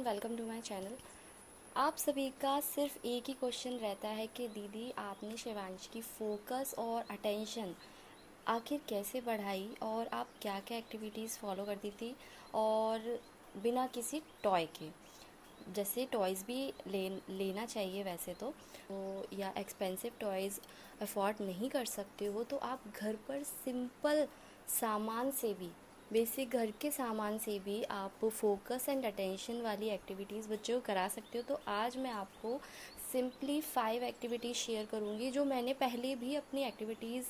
Everyone, welcome to my channel. आप सभी का सिर्फ एक ही क्वेश्चन रहता है कि दीदी आपने शिवांश की फोकस और अटेंशन आखिर कैसे बढ़ाई और आप क्या क्या एक्टिविटीज़ फॉलो करती थी और बिना किसी टॉय के। जैसे टॉयज़ भी लेना चाहिए वैसे तो या एक्सपेंसिव टॉयज़ अफोर्ड नहीं कर सकते हो तो आप घर पर सिंपल सामान से भी, बेसिक घर के सामान से भी आप फोकस एंड अटेंशन वाली एक्टिविटीज़ बच्चों को करा सकते हो। तो आज मैं आपको सिंपली 5 एक्टिविटीज़ शेयर करूँगी जो मैंने पहले भी अपनी एक्टिविटीज़,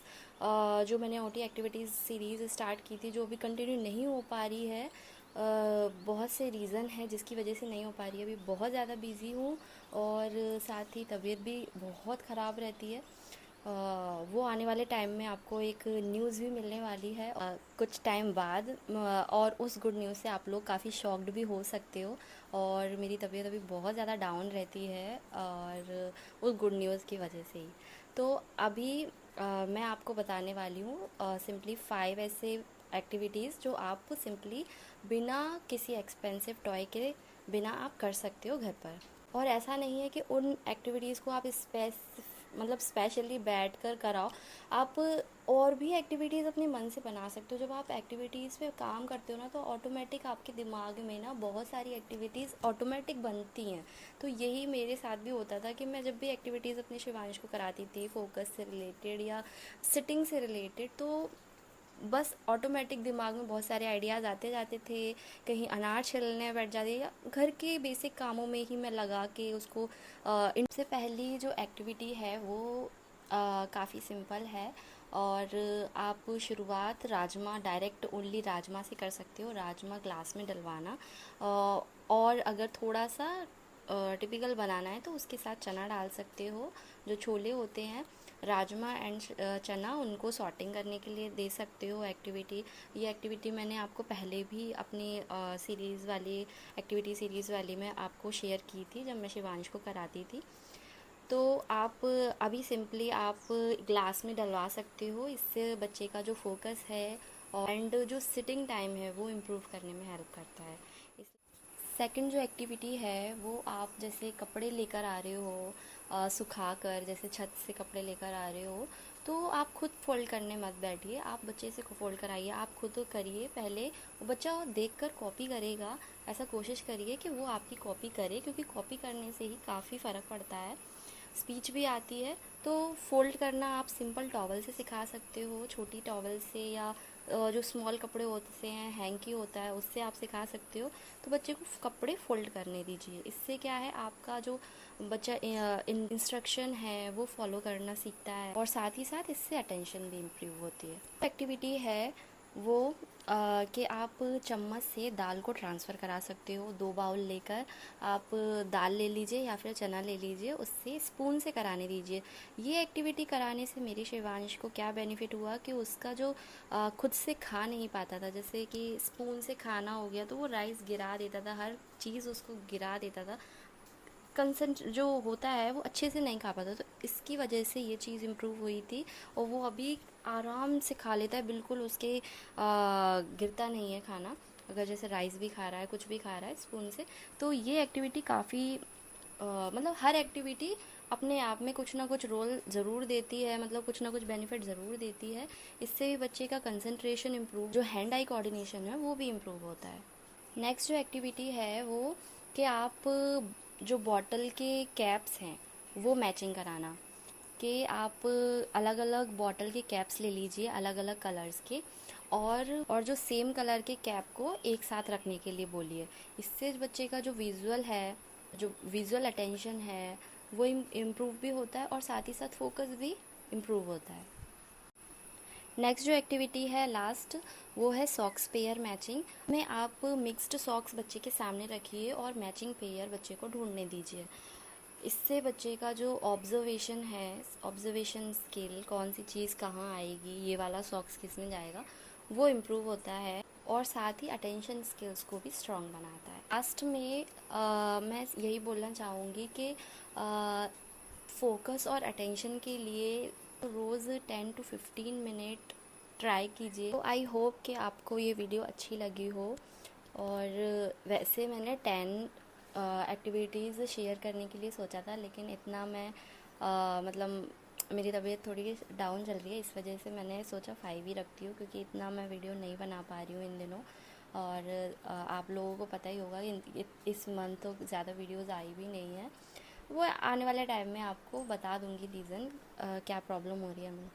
जो मैंने ओटी एक्टिविटीज़ सीरीज़ स्टार्ट की थी, जो अभी कंटिन्यू नहीं हो पा रही है। बहुत से रीज़न है जिसकी वजह से नहीं हो पा रही है। अभी बहुत ज़्यादा बिज़ी हूँ और साथ ही तबीयत भी बहुत ख़राब रहती है। वो आने वाले टाइम में आपको एक न्यूज़ भी मिलने वाली है कुछ टाइम बाद, और उस गुड न्यूज़ से आप लोग काफ़ी शॉक्ड भी हो सकते हो। और मेरी तबीयत अभी बहुत ज़्यादा डाउन रहती है और उस गुड न्यूज़ की वजह से ही। तो अभी मैं आपको बताने वाली हूँ सिंपली 5 ऐसे एक्टिविटीज़ जो आप सिंपली बिना किसी एक्सपेंसिव टॉय के बिना आप कर सकते हो घर पर। और ऐसा नहीं है कि उन एक्टिविटीज़ को आप स्पेशली बैठ कर कराओ। आप और भी एक्टिविटीज़ अपने मन से बना सकते हो। जब आप एक्टिविटीज़ पे काम करते हो ना, तो ऑटोमेटिक आपके दिमाग में ना बहुत सारी एक्टिविटीज़ ऑटोमेटिक बनती हैं। तो यही मेरे साथ भी होता था कि मैं जब भी एक्टिविटीज़ अपने शिवांश को कराती थी फोकस से रिलेटेड या सिटिंग से रिलेटेड, तो बस ऑटोमेटिक दिमाग में बहुत सारे आइडियाज़ आते जाते थे। कहीं अनार छिलने बैठ जाती या घर के बेसिक कामों में ही मैं लगा के उसको। इनसे पहली जो एक्टिविटी है वो काफ़ी सिंपल है और आप शुरुआत राजमा, डायरेक्ट ओनली राजमा से कर सकते हो। राजमा ग्लास में डलवाना, और अगर थोड़ा सा टिपिकल बनाना है तो उसके साथ चना डाल सकते हो। जो छोले होते हैं, राजमा एंड चना, उनको सॉर्टिंग करने के लिए दे सकते हो एक्टिविटी। ये एक्टिविटी मैंने आपको पहले भी अपनी एक्टिविटी सीरीज़ वाली में आपको शेयर की थी जब मैं शिवांश को कराती थी। तो आप अभी सिंपली आप ग्लास में डलवा सकते हो। इससे बच्चे का जो फोकस है एंड जो सिटिंग टाइम है वो इम्प्रूव करने में हेल्प करता है। सेकंड जो एक्टिविटी है वो आप जैसे कपड़े लेकर आ रहे हो सुखा कर, जैसे छत से कपड़े लेकर आ रहे हो, तो आप खुद फोल्ड करने मत बैठिए, आप बच्चे से फोल्ड कराइए। आप खुद करिए पहले, वो बच्चा देख कर कॉपी करेगा। ऐसा कोशिश करिए कि वो आपकी कॉपी करे, क्योंकि कॉपी करने से ही काफ़ी फ़र्क पड़ता है, स्पीच भी आती है। तो फोल्ड करना आप सिंपल टॉवल से सिखा सकते हो, छोटी टॉवल से, या जो स्मॉल कपड़े होते हैं, हैंकी होता है, उससे आप सिखा सकते हो। तो बच्चे को कपड़े फोल्ड करने दीजिए। इससे क्या है, आपका जो बच्चा इंस्ट्रक्शन है वो फॉलो करना सीखता है और साथ ही साथ इससे अटेंशन भी इम्प्रूव होती है। एक्टिविटी है वो कि आप चम्मच से दाल को ट्रांसफ़र करा सकते हो। 2 बाउल लेकर आप दाल ले लीजिए या फिर चना ले लीजिए, उससे स्पून से कराने दीजिए। ये एक्टिविटी कराने से मेरे शिवांश को क्या बेनिफिट हुआ कि उसका जो खुद से खा नहीं पाता था, जैसे कि स्पून से खाना हो गया तो वो राइस गिरा देता था, हर चीज़ उसको गिरा देता था, कंसेंट जो होता है वो अच्छे से नहीं खा पाता। तो इसकी वजह से ये चीज़ इम्प्रूव हुई थी और वो अभी आराम से खा लेता है, बिल्कुल उसके गिरता नहीं है खाना। अगर जैसे राइस भी खा रहा है, कुछ भी खा रहा है स्पून से। तो ये एक्टिविटी काफ़ी हर एक्टिविटी अपने आप में कुछ ना कुछ रोल ज़रूर देती है, मतलब कुछ ना कुछ बेनिफिट ज़रूर देती है। इससे भी बच्चे का कंसंट्रेशन इम्प्रूव, जो हैंड आई कोऑर्डिनेशन है वो भी इम्प्रूव होता है। नेक्स्ट जो एक्टिविटी है वो कि आप जो बॉटल के कैप्स हैं वो मैचिंग कराना। कि आप अलग अलग बॉटल के कैप्स ले लीजिए, अलग अलग कलर्स के, और जो सेम कलर के कैप को एक साथ रखने के लिए बोलिए। इससे बच्चे का जो विजुअल अटेंशन है वो इम्प्रूव भी होता है और साथ ही साथ फोकस भी इम्प्रूव होता है। नेक्स्ट जो एक्टिविटी है लास्ट, वो है सॉक्स पेयर मैचिंग में। आप मिक्स्ड सॉक्स बच्चे के सामने रखिए और मैचिंग पेयर बच्चे को ढूंढने दीजिए। इससे बच्चे का जो ऑब्जर्वेशन है, ऑब्जर्वेशन स्किल, कौन सी चीज़ कहाँ आएगी, ये वाला सॉक्स किस में जाएगा, वो इम्प्रूव होता है और साथ ही अटेंशन स्किल्स को भी स्ट्रॉन्ग बनाता है। लास्ट में मैं यही बोलना चाहूँगी कि फोकस और अटेंशन के लिए रोज़ 10 to 15 मिनट ट्राई कीजिए। तो आई होप कि आपको ये वीडियो अच्छी लगी हो। और वैसे मैंने एक्टिविटीज़ शेयर करने के लिए सोचा था, लेकिन इतना मैं मतलब मेरी तबीयत थोड़ी डाउन चल रही है, इस वजह से मैंने सोचा 5 ही रखती हूँ, क्योंकि इतना मैं वीडियो नहीं बना पा रही हूँ इन दिनों। और आप लोगों को पता ही होगा कि इस मंथ तो ज़्यादा वीडियोस आई भी नहीं है। वो आने वाले टाइम में आपको बता दूंगी रीज़न क्या प्रॉब्लम हो रही है हमें।